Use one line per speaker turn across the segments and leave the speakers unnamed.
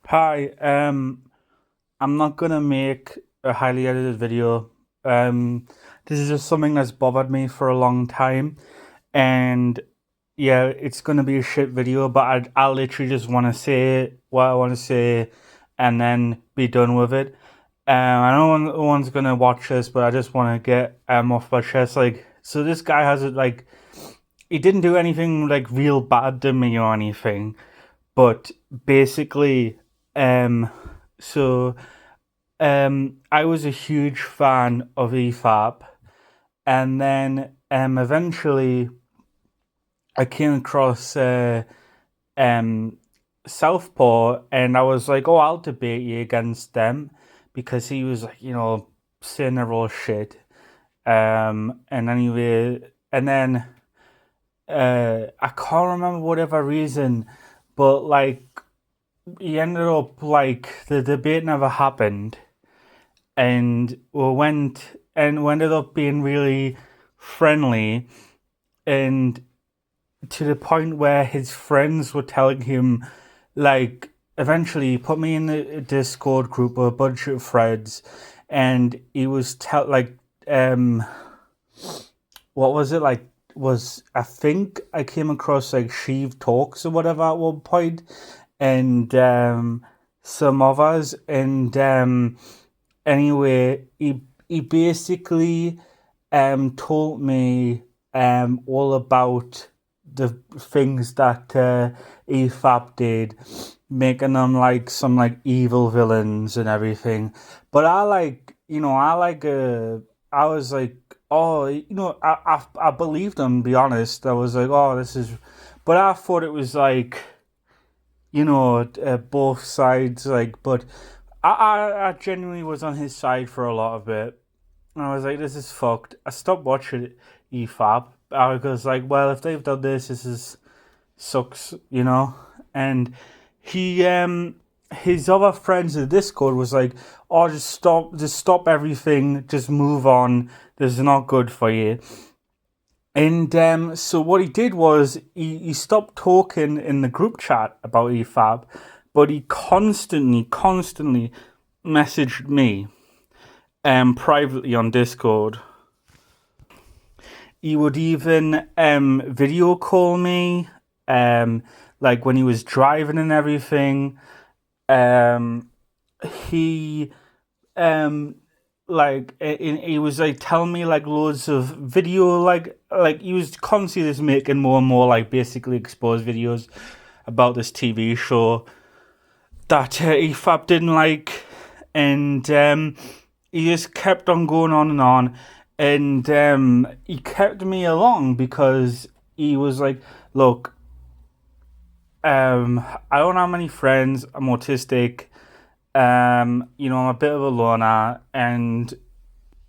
Hi, I'm not gonna make a highly edited video. Um, this is just something that's bothered me for a long time, and yeah, it's gonna be a shit video, but I literally just want to say what I want to say, and then be done with it. I know no one's gonna watch this, but I just want to get off my chest. Like, so this guy has it like he didn't do anything like real bad to me or anything, but basically, um, so I was a huge fan of efap, and then eventually I came across um, SouthPaw, and I was like, oh, I'll debate you against them because he was like, saying they're all shit. And anyway, and then I can't remember whatever reason, but like he ended up like the debate never happened, and we ended up being really friendly, and to the point where his friends were telling him, like, eventually he put me in the Discord group with a bunch of friends, and he was what was it like? Was I think I came across like Sheev Talks or whatever at one point, and some others, and anyway, he basically told me all about the things that efap did, making them like some like evil villains and everything. But I was like, oh, I believed him. To be honest, I was like, oh, this is, but I thought it was like, both sides, like, but I genuinely was on his side for a lot of it. And I was like, this is fucked. I stopped watching efap. I was like, well, if they've done this, this is sucks, And he his other friends in the Discord was like, oh, just stop everything, just move on. This is not good for you. And so what he did was he stopped talking in the group chat about efap, but he constantly messaged me privately on Discord. He would even video call me, like when he was driving and everything. Um, he um he was like telling me like loads of video, like he was constantly just making more and more like basically exposed videos about this TV show that efap didn't like, and he just kept on going on and on, and he kept me along because he was like, look, I don't have many friends, I'm autistic, I'm a bit of a loner, and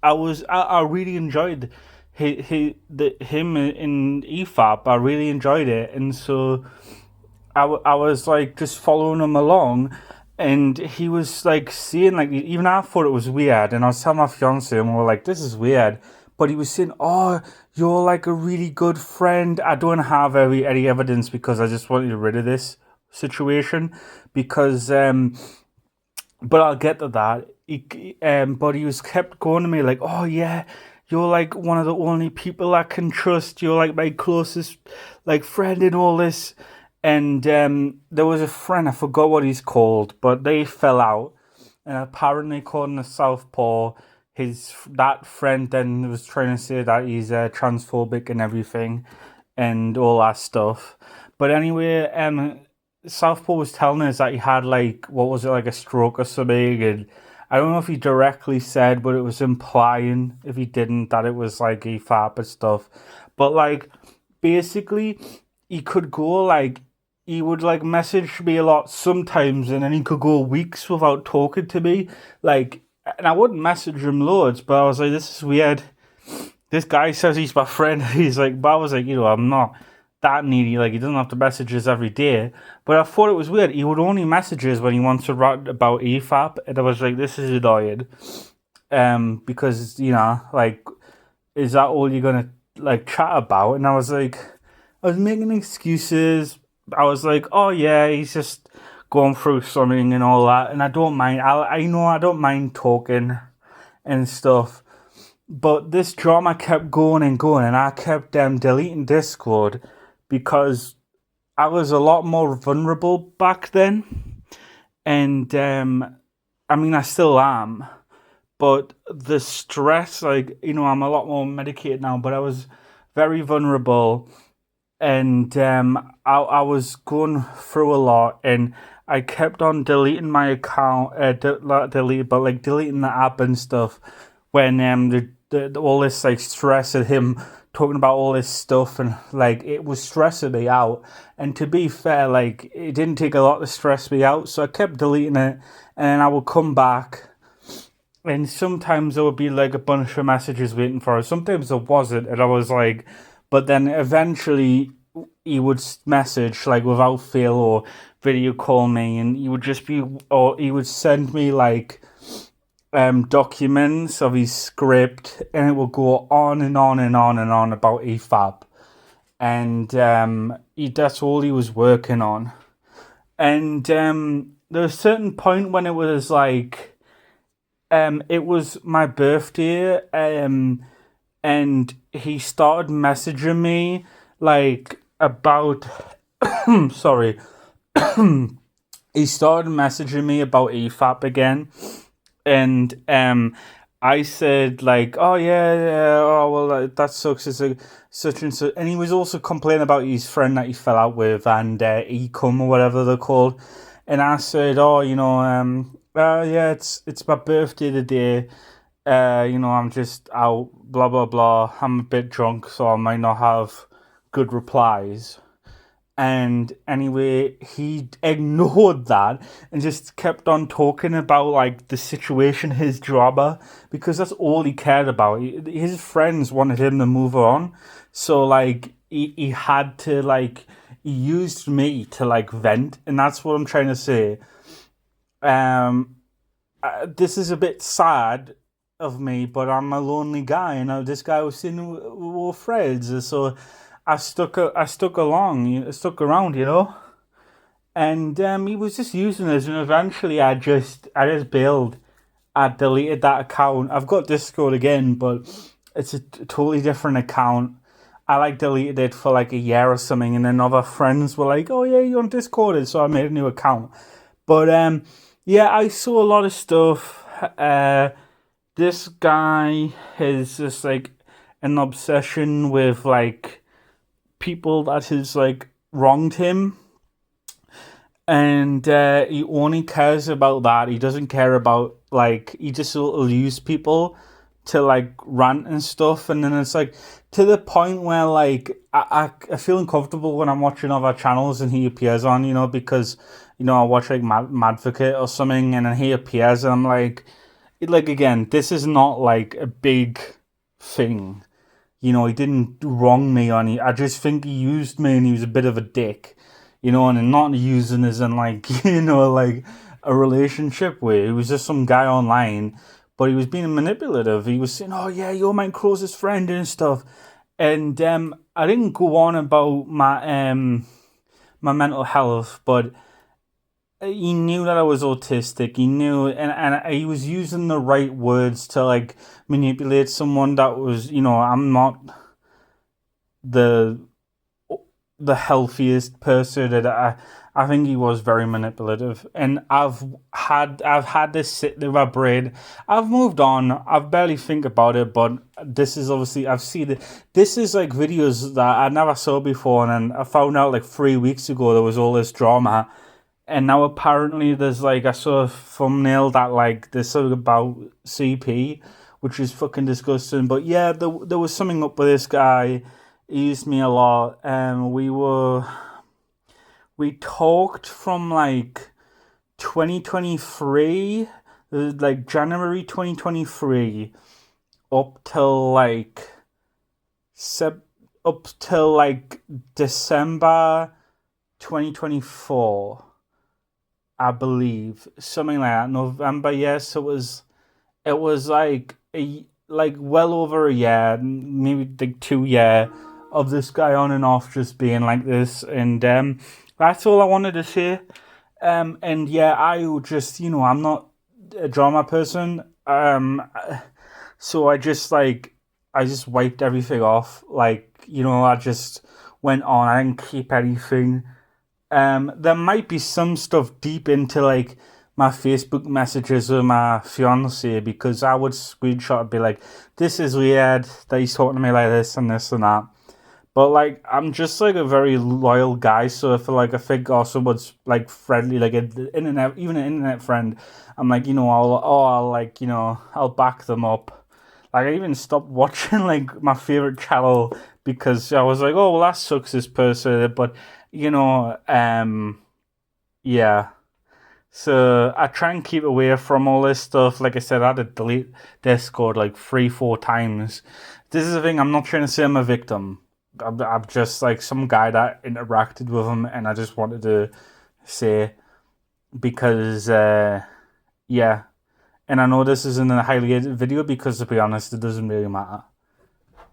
I really enjoyed him in efap. I really enjoyed it, and so I was like just following him along, and he was like saying, like, even I thought it was weird, and I was telling my fiance, and we were like, this is weird, but he was saying, oh, you're like a really good friend. I don't have any evidence because I just wanted rid of this situation, because but I'll get to that. But he was kept going to me like, oh yeah, you're like one of the only people I can trust. You're like my closest like friend in all this. And there was a friend, I forgot what he's called, but they fell out. And apparently, according to Southpaw, that friend then was trying to say that he's transphobic and everything, and all that stuff. But anyway, Southpaw was telling us that he had like, what was it, like a stroke or something, and I don't know if he directly said, but it was implying, if he didn't, that it was like efap and stuff. But like, basically, he could go like, he would like message me a lot sometimes, and then he could go weeks without talking to me. Like, and I wouldn't message him loads, but I was like, this is weird. This guy says he's my friend. He's like, but I was like, I'm not that needy. Like, he doesn't have to message us every day. But I thought it was weird. He would only message us when he wants to write about efap, and I was like, this is annoying. Because like, is that all you're gonna like chat about? And I was like, I was making excuses. I was like, oh yeah, he's just going through something and all that, and I don't mind. I don't mind talking and stuff. But this drama kept going and going, and I kept deleting Discord because I was a lot more vulnerable back then, and I mean I still am, but the stress, like I'm a lot more medicated now, but I was very vulnerable, and I was going through a lot, and I kept on deleting my account, not delete, but like deleting the app and stuff when all this like stress of him talking about all this stuff, and like it was stressing me out. And to be fair, like it didn't take a lot to stress me out, so I kept deleting it, and then I would come back, and sometimes there would be like a bunch of messages waiting for us. Sometimes there wasn't, and I was like, but then eventually he would message like without fail or video call me, and he would just be, or he would send me like documents of his script, and it will go on and on and on and on about efap, and that's all he was working on. And there was a certain point when it was like it was my birthday, and he started messaging me like about sorry he started messaging me about efap again, and I said like, oh yeah, oh well, that sucks. It's a such and such, and he was also complaining about his friend that he fell out with, and Ecom or whatever they're called. And I said, oh, yeah, it's my birthday today. I'm just out, blah blah blah. I'm a bit drunk, so I might not have good replies. And anyway, he ignored that and just kept on talking about like the situation, his drama, because that's all he cared about. His friends wanted him to move on, so like he had to like he used me to like vent, and that's what I'm trying to say. This is a bit sad of me, but I'm a lonely guy, and this guy was saying we were friends, so I stuck around, and he was just using us, and eventually I just bailed. I deleted that account. I've got Discord again, but it's a totally different account. I like deleted it for like a year or something, and then other friends were like, "Oh yeah, you're on Discord," and so I made a new account. But yeah, I saw a lot of stuff. This guy has just like an obsession with like people that has like wronged him, and he only cares about that. He doesn't care about like, he just will use people to like rant and stuff, and then it's like to the point where like I feel uncomfortable when I'm watching other channels and he appears on, because I watch like Madvocate or something, and then he appears, and I'm like again, this is not like a big thing. He didn't wrong me on it. I just think he used me, and he was a bit of a dick, and not using as in like, like a relationship way. He was just some guy online, but he was being manipulative. He was saying, oh yeah, you're my closest friend and stuff. And I didn't go on about my mental health, but he knew that I was autistic. He knew, and he was using the right words to like manipulate someone that was, I'm not the healthiest person. And I think he was very manipulative, and I've had this sit in my brain. I've moved on. I've barely think about it, but this is obviously, I've seen it. This is like videos that I never saw before, and then I found out like 3 weeks ago there was all this drama. And now apparently there's like, I saw a thumbnail that like there's something about CP, which is fucking disgusting. But yeah, there was something up with this guy. He used me a lot. We talked from like 2023, like January 2023, up till like December 2024. I believe something like that. November, yes, it was like well over a year, maybe like 2 year of this guy on and off just being like this, and that's all I wanted to say. And yeah, I would just, I'm not a drama person. So I just wiped everything off. Like, I just went on. I didn't keep anything. There might be some stuff deep into like my Facebook messages with my fiance because I would screenshot and be like, "This is weird that he's talking to me like this and this and that." But like, I'm just like a very loyal guy, so if like I think oh someone's like friendly, like an internet, even an internet friend, I'm like, I'll like, I'll back them up. Like I even stopped watching like my favorite channel because I was like, oh well, that sucks this person, but you know, yeah. So I try and keep away from all this stuff. Like I said, I had to delete Discord like 3, 4 times. This is the thing. I'm not trying to say I'm a victim. I'm just like some guy that interacted with him, and I just wanted to say because yeah. And I know this isn't a highly edited video because to be honest, it doesn't really matter.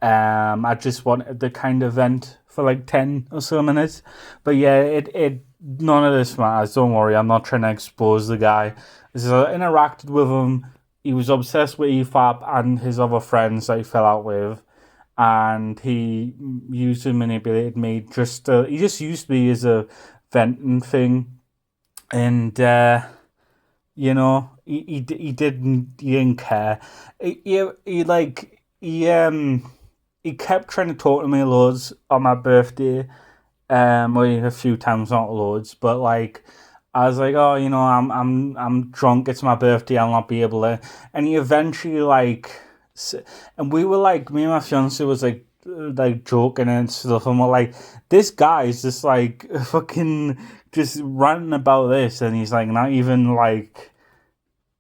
I just wanted the kind of vent for like 10 or so minutes. But yeah, it none of this matters. Don't worry, I'm not trying to expose the guy. This is I interacted with him. He was obsessed with efap and his other friends that he fell out with, and he used and manipulated me. He just used me as a venting thing, and he didn't care. He kept trying to talk to me loads on my birthday. Well, a few times, not loads, but like I was like, oh, I'm drunk. It's my birthday. I'll not be able to. And he eventually and we were like, me and my fiance was like joking and stuff, and we're like, this guy is just like fucking just ranting about this, and he's like not even like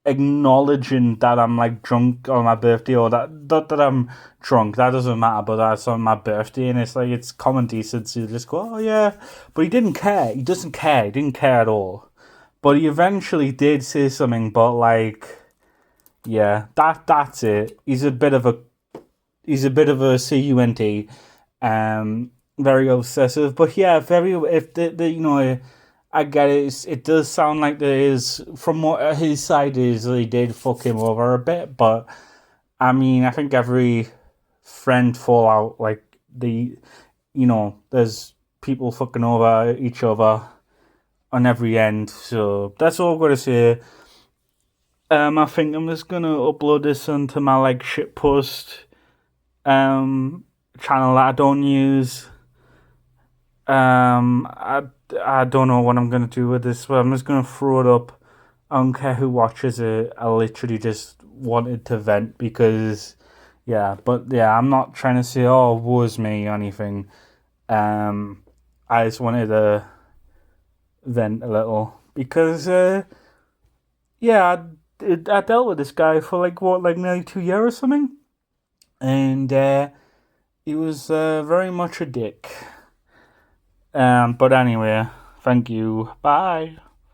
acknowledging that I'm like drunk on my birthday or that not that I'm drunk. That doesn't matter, but that's on my birthday, and it's like it's common decency to just go, oh yeah. But he didn't care. He doesn't care. He didn't care at all. But he eventually did say something. But like, yeah, that's it. He's a bit of a cunt. Very obsessive. But yeah, very if the I get it. It does sound like there is, from what his side is, they did fuck him over a bit. But I mean, I think every friend fallout, like there's people fucking over each other on every end. So that's all I've got to say. I think I'm just gonna upload this onto my like shitpost um channel that I don't use. I don't know what I'm gonna do with this, but I'm just gonna throw it up. I don't care who watches it. I literally just wanted to vent because, yeah. But yeah, I'm not trying to say oh woe is me or anything. I just wanted to vent a little because yeah, I dealt with this guy for like what like nearly 2 years or something, and he was very much a dick. But anyway, thank you. Bye.